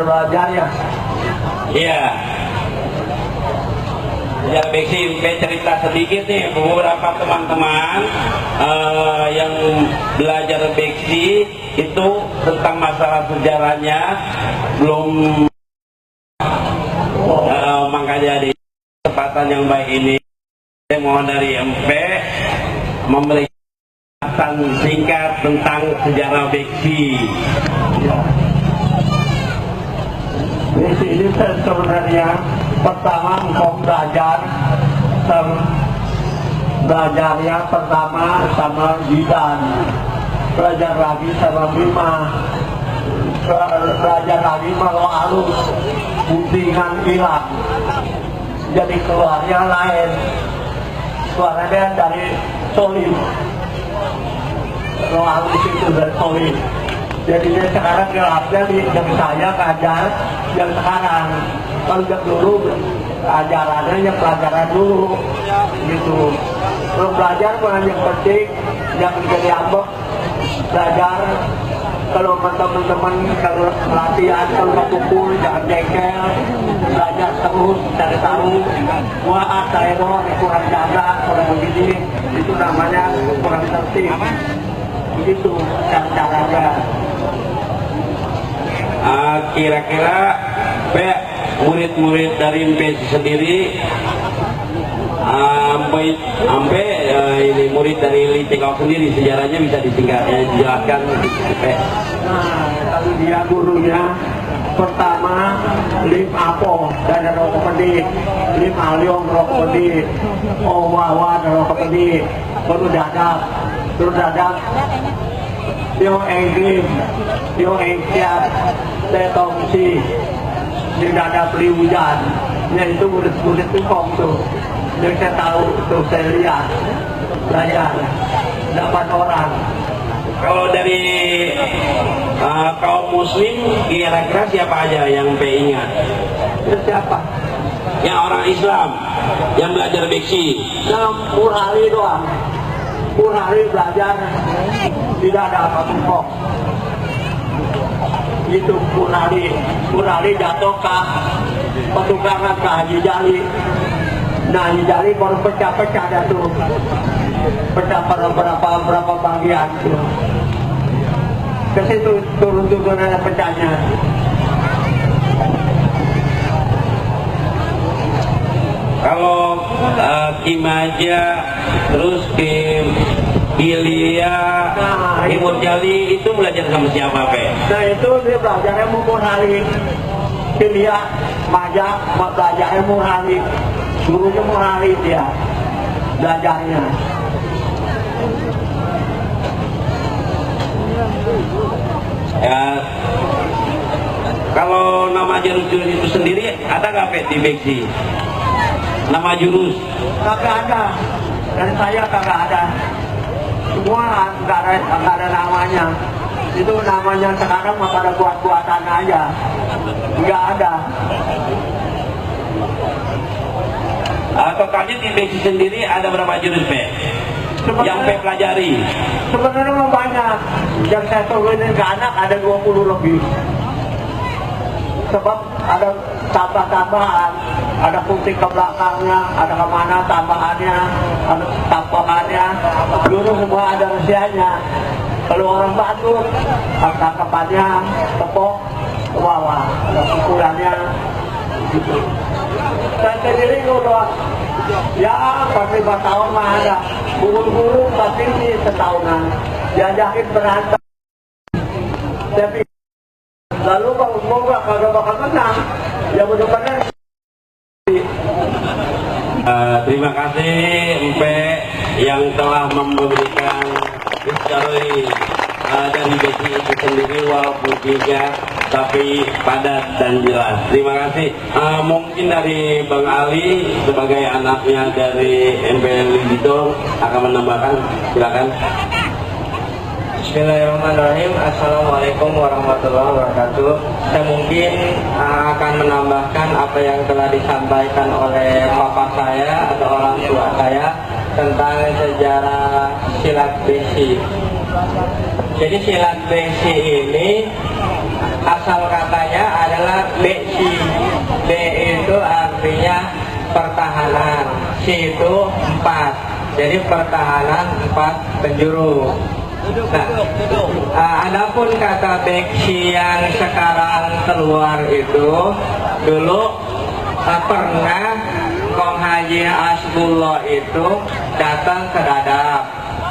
belajar ya. Iya. Ya Beksi cerita sedikit nih beberapa teman-teman yang belajar Beksi itu tentang masalah sejarahnya belum makanya di kesempatan yang baik ini saya mohon dari MP memberi penjelasan singkat tentang sejarah Beksi. Ya. Beksi ini sebenarnya pertama engkau belajarnya pertama sama Jidan, belajar lagi sama Bima, belajar lagi kalau halus guntingan hilang, jadi keluarnya lain, suaranya dari solid, kalau halus itu dari solid. Jadi sekarang gelapnya yang saya ngajar yang sekarang. Kalau yang dulu ajarannya yang pelajaran dulu gitu. Kalau belajar bukan yang penting, yang menjadi ambek belajar. Kalau teman-teman kalau latihan kalau pukul jangan jengkel, belajar terus cari tahu. Wah saya kurang jaga kalau begini itu namanya kurang tertib. Begitu caranya. Kira-kira murid-murid dari MPC sendiri sampai ini murid dari Litikau sendiri sejarahnya bisa dijelaskan. Nah, kalau dia gurunya pertama Lim Apo dan Rokok Pedih, Lim Aliong Rokok Pedih, Owawa Rokok Pedih, baru dadak Tio Engrim, Tio Engsiat, Tetongsi, di dada beli hujan, yaitu murid-murid tukong tuh, yang saya tahu tuh saya lihat, belajar, 8 orang. Kalau dari kaum muslim kira-kira siapa aja yang ingat? Siapa? Yang orang Islam yang belajar Beksi. Yang Murali doang. Murali belajar tidak ada apa-apa kok. Itu Murali jatuh ke petugangan ke Haji Jali. Nah Haji Jali baru pecah-pecah dah tuh. Pecah berapa bagian tuh. Ke situ turun ada pecahnya. Kalau Kimaja, terus Kim Bilia, Timur Jali itu belajar sama siapa, Pe? Nah itu dia belajarnya Murali. Bilia, Maja, belajarnya Murali. Gurunya Murali dia belajarnya. Ya, kalau nama jurus-jurus itu sendiri ada nggak, Pe, di Beksi? Nama jurus? Kagak ada. Dan saya kagak ada. Semua nggak ada namanya. Itu namanya sekarang mah pada buat-buatan aja. Nggak ada. Totalnya di Beksi sendiri ada berapa jurus, Pe? Yang Pe pelajari? Sebenarnya mah banyak. Yang saya turunin ke anak ada 20 lebih. Sebab ada tambah-tambahan, ada fungsi ke belakangnya, ada kemana tambahannya, ada tambahannya, dulu semua ada rahasianya. Kalau orang Batuk, tangkapannya, tepok, ke bawah, ada pukulannya, gitu. Saya sendiri udah, ya pasti 5 tahun mah ada, guru-guru pasti ini setahunan, diajakin berantem. Tapi lalu kalau mau kagak bakal menang, ya benar-benar. Terima kasih Empe yang telah memberikan history dari Beksi itu sendiri walaupun singkat tapi padat dan jelas. Terima kasih. Mungkin dari Bang Ali sebagai anaknya dari Empe Lidito akan menambahkan, silakan. Bismillahirrahmanirrahim. Assalamualaikum warahmatullahi wabarakatuh. Saya mungkin akan menambahkan apa yang telah disampaikan oleh papa saya atau orang tua saya tentang sejarah silat Beksi. Jadi silat Beksi ini asal katanya adalah Beksi. B itu artinya pertahanan, C itu 4. Jadi pertahanan 4 penjuru. Nah, adapun kata beksi yang sekarang keluar itu dulu pernah Kong Haji Hasbullah itu datang ke Dadap,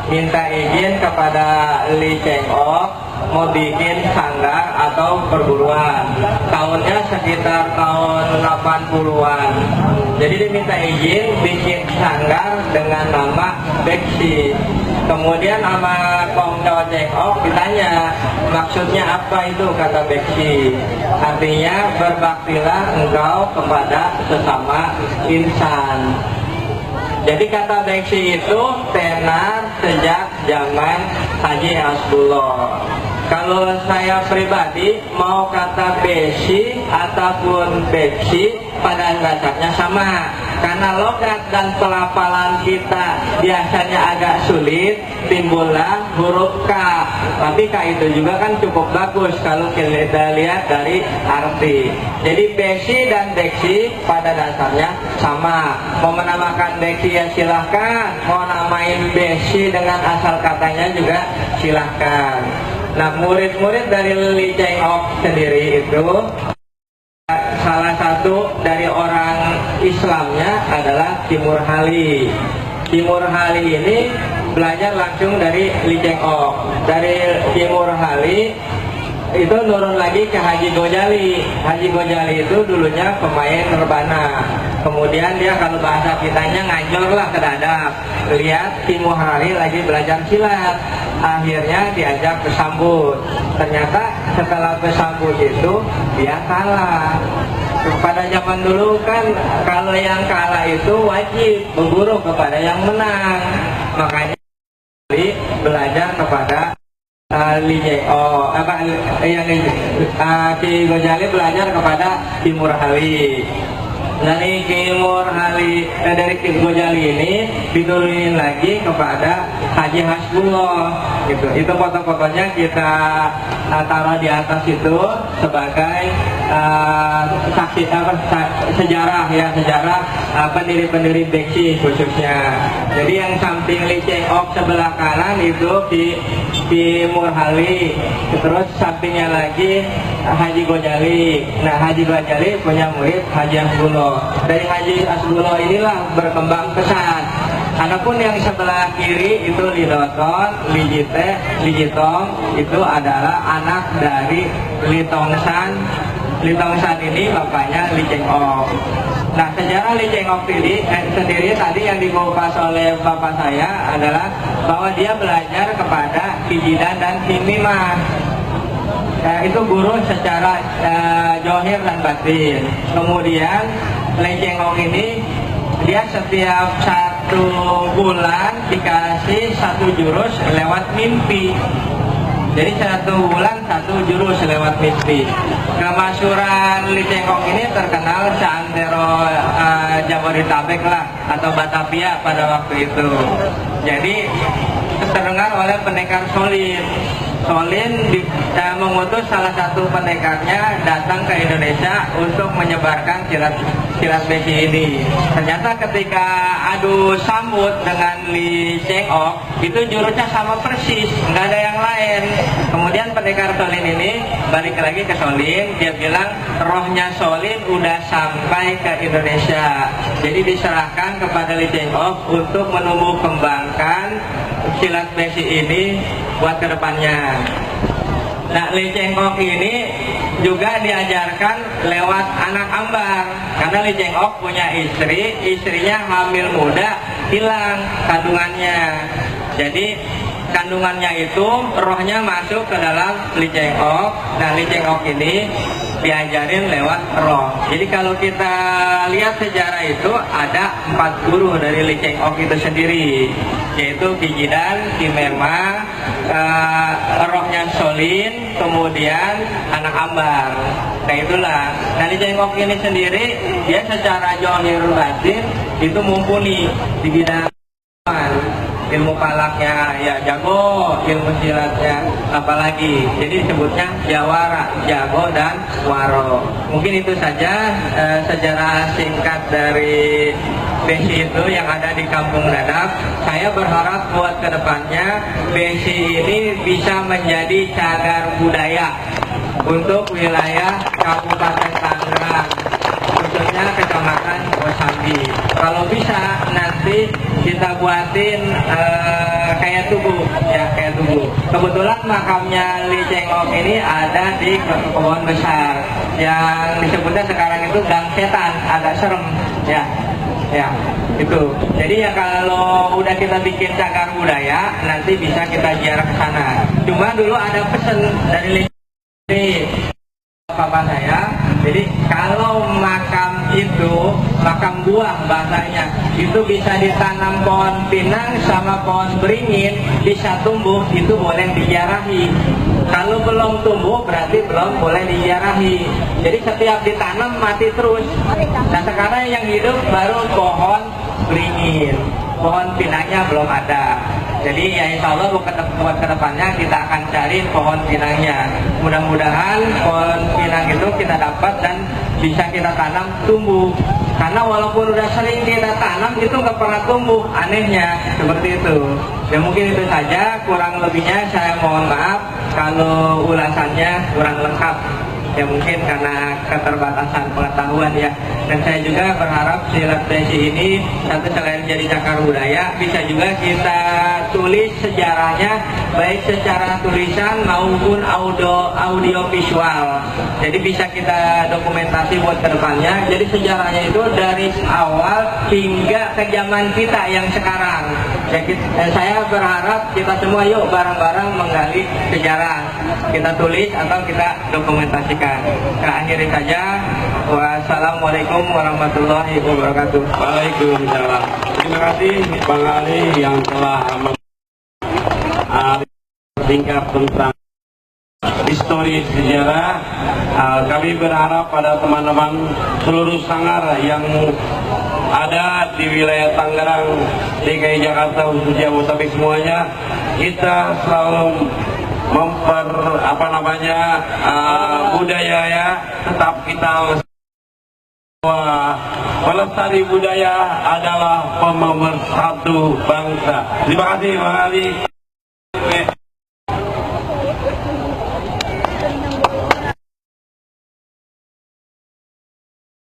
minta izin kepada Li Cheng Ok mau bikin sanggar atau perguruan. Tahunnya sekitar tahun 80-an. Jadi diminta izin bikin sanggar dengan nama Beksi. Kemudian sama Kong Cheng Ok ditanya, maksudnya apa itu kata Beksi? Artinya berbaktilah engkau kepada sesama insan. Jadi kata Beksi itu tenar sejak zaman Haji Hasbullah. Kalau saya pribadi mau kata besi ataupun beksi pada dasarnya sama, karena logat dan pelafalan kita biasanya agak sulit, timbullah huruf K. Tapi K itu juga kan cukup bagus kalau kita lihat dari arti. Jadi besi dan beksi pada dasarnya sama. Mau menamakan beksi ya silahkan, mau namain besi dengan asal katanya juga silahkan. Nah, murid-murid dari Li Cheng Ok sendiri itu salah satu dari orang Islamnya adalah Timur Hali. Timur Hali ini belajar langsung dari Li Cheng Ok. Dari Timur Hali itu nurun lagi ke Haji Gojali. Haji Gojali itu dulunya pemain rebana. Kemudian dia kalau bahasa kitanya ngajor lah ke Dadap. Lihat Timur Hali lagi belajar silat. Akhirnya diajak bersambut. Ternyata setelah bersambut itu dia kalah. Pada zaman dulu kan kalau yang kalah itu wajib berguru kepada yang menang. Makanya belajar kepada Li Cheng Ok, Si Gojali belajar kepada Timur Hali. Dari Timur Hali, dari Gojali ini diturunin lagi kepada Haji Hasbullah. Gitu. Itu foto-fotonya kita taruh di atas itu sebagai saksi sejarah ya, sejarah pendiri-pendiri Beksi khususnya. Jadi yang samping Li Cheng Ok sebelah kanan itu di Timur Hali, terus sampingnya lagi Haji Gojali. Nah, Haji Gojali punya murid Haji Hasbullah. Dari Haji Hasbullah inilah berkembang pesat. Adapun yang sebelah kiri itu Li Doton, Li Jite, Li Jitong itu adalah anak dari Li Tongshan. Li Tongshan ini bapaknya Li Cheng Ok. Nah, sejarah Li Cheng Ok ini sendiri tadi yang dikupas oleh bapak saya adalah bahwa dia belajar kepada Kijidan dan Himimah. Itu guru secara johir dan batin. Kemudian Li Cheng Ok ini dia setiap 1 bulan dikasih 1 jurus lewat mimpi. Jadi 1 bulan 1 jurus lewat mimpi. Kemasyuran Li Cheng Ok ini terkenal seantero Jabodetabek lah atau Batavia pada waktu itu. Jadi terdengar oleh pendekar Solin. Solin mengutus salah satu pendekarnya datang ke Indonesia untuk menyebarkan silat besi ini. Ternyata ketika adu sambut dengan Li Cheng Ok itu jurusnya sama persis, nggak ada yang lain. Kemudian pendekar Solin ini balik lagi ke Solin, dia bilang rohnya Solin udah sampai ke Indonesia. Jadi diserahkan kepada Li Cheng Ok untuk menumbuh kembangkan silat besi ini buat kedepannya. Nah, Li Cheng Ok ini juga diajarkan lewat anak ambar. Karena Li Cheng Ok punya istri, istrinya hamil muda, hilang kandungannya. Jadi kandungannya itu rohnya masuk ke dalam Li Cheng Ok. Nah, Li Cheng Ok ini diajarin lewat roh. Jadi kalau kita lihat sejarah itu ada 4 guru dari Li Cheng Ok itu sendiri, yaitu Kijidan, Kimema, rohnya Solin, kemudian anak ambar. Nah itulah. Nah, Li Cheng Ok ini sendiri dia secara johir batin itu mumpuni di bidang ilmu falaknya ya jago, ilmu silatnya apalagi. Jadi disebutnya jawara, jago dan waro. Mungkin itu saja sejarah singkat dari Besi itu yang ada di Kampung Dadap. Saya berharap buat kedepannya Besi ini bisa menjadi cagar budaya untuk wilayah Kabupaten Tangerang, khususnya Kecamatan Kosambi. Kalau bisa nanti kita buatin kayak tugu, ya kayak tugu. Kebetulan makamnya Li Cengok ini ada di kebun besar yang disebutnya sekarang itu Gang Setan, agak serem, ya. Ya, itu. Jadi ya kalau udah kita bikin cagar budaya, nanti bisa kita ziarah ke sana. Cuma dulu ada pesan dari papa saya. Jadi kalau makam itu, makam buah bahasanya, itu bisa ditanam pohon pinang sama pohon beringin, bisa tumbuh, itu boleh diziarahi. Kalau belum tumbuh berarti belum boleh diziarahi. Jadi setiap ditanam mati terus. Nah sekarang yang hidup baru pohon beringin, pohon pinangnya belum ada. Jadi ya insya Allah buat kedepannya kita akan cari pohon pinangnya. Mudah-mudahan pohon pinang itu kita dapat dan bisa kita tanam tumbuh. Karena walaupun udah sering kita tanam itu nggak pernah tumbuh, anehnya seperti itu. Ya mungkin itu saja, kurang lebihnya saya mohon maaf kalau ulasannya kurang lengkap. Ya mungkin karena keterbatasan pengetahuan ya. Dan saya juga berharap silat Besi ini satu selain jadi cagar budaya, bisa juga kita tulis sejarahnya baik secara tulisan maupun audio visual. Jadi bisa kita dokumentasi buat kedepannya. Jadi sejarahnya itu dari awal hingga ke zaman kita yang sekarang. Ya, saya berharap kita semua yuk bareng-bareng menggali sejarah. Kita tulis atau kita dokumentasikan. Akhiri saja. Wassalamualaikum warahmatullahi wabarakatuh. Waalaikumsalam. Terima kasih Bang Ali yang telah singkat tentang histori sejarah. Kami berharap pada teman-teman seluruh Sanggar yang ada di wilayah Tangerang, DKI Jakarta, khususnya Jabodetabek semuanya, kita selalu budaya ya, tetap kita melestari budaya adalah pemersatu bangsa. Terima kasih Bang Ali.